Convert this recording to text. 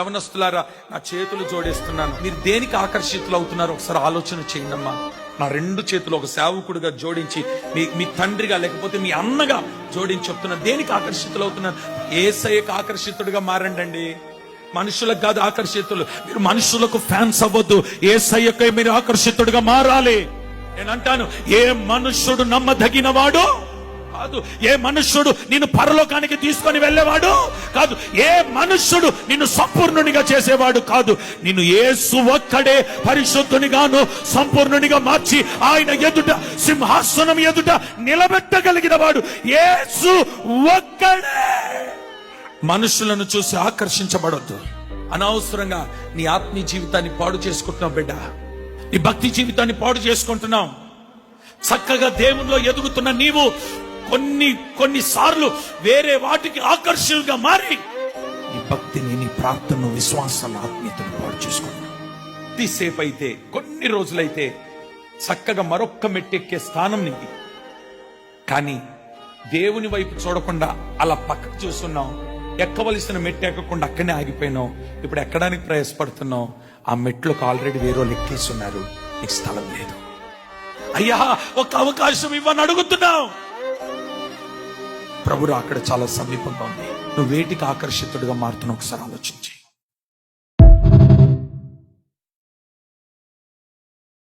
యవనస్తులారా, నా చేతులు జోడిస్తున్నాను. మీరు దేనికి ఆకర్షితులు అవుతున్నారు ఒకసారి ఆలోచన చేయండమ్మా. నా రెండు చేతులు ఒక సేవకుడిగా జోడించి, మీ తండ్రిగా లేకపోతే మీ అన్నగా జోడించి చెప్తున్నా, దేనికి ఆకర్షితులు అవుతున్నారు? యేసయ్యకు ఆకర్షితుడిగా మారండి. మనుషులకు కాదు ఆకర్షితులు. మీరు మనుషులకు ఫ్యాన్స్ అవ్వద్దు, యేసయ్యకు మీరు ఆకర్షితుడిగా మారాలి. నేను అంటాను, ఏ మనుష్యుడు నమ్మదగిన వాడు కాదు, ఏ మనుష్యుడు నిన్ను పరలోకానికి తీసుకొని వెళ్ళేవాడు కాదు, ఏ మనుష్యుడు నిన్ను సంపూర్ణునిగా చేసేవాడు కాదు. నిన్ను యేసు ఒక్కడే పరిశుద్ధునిగాను సంపూర్ణునిగా మార్చి ఆయన ఎదుట, సింహాసనం ఎదుట నిలబెట్టగలిగిన వాడు యేసు ఒక్కడే. మనుషులను చూసి ఆకర్షించబడొద్దు. అనవసరంగా నీ ఆత్మీయ జీవితాన్ని పాడు చేసుకుంటున్నావు బిడ్డ. నీ భక్తి జీవితాన్ని పాడు చేసుకుంటున్నావు. చక్కగా దేవునిలో ఎదుగుతున్న నీవు కొన్నిసార్లు వేరే వాటికి ఆకర్షణగా మారి నీ భక్తిని, నీ ప్రార్థన, విశ్వాసాల ఆత్మీయతను పాడు చేసుకుంటున్నావు. కొద్దిసేపు అయితే, కొన్ని రోజులైతే చక్కగా మరొక్క మెట్టెక్కే స్థానం నీది. కానీ దేవుని వైపు చూడకుండా అలా పక్కకు చూస్తున్నావు. ఎక్కవలసిన మెట్టు ఎక్కకుండా అక్కడనే ఆగిపోయినావు. ఇప్పుడు ఎక్కడానికి ప్రయాసపడుతున్నావు. ఆ మెట్లకు ఆల్రెడీ వేరే ఎక్కేస్తున్నారు. నీకు స్థలం లేదు. అయ్యా, ఒక అవకాశం ఇవ్వని అడుగుతున్నావు. ప్రభు అక్కడ చాలా సమీపంగా ఉంది. నువ్వు వేటికి ఆకర్షితుడిగా మారుతున్నావు ఒకసారి ఆలోచించి.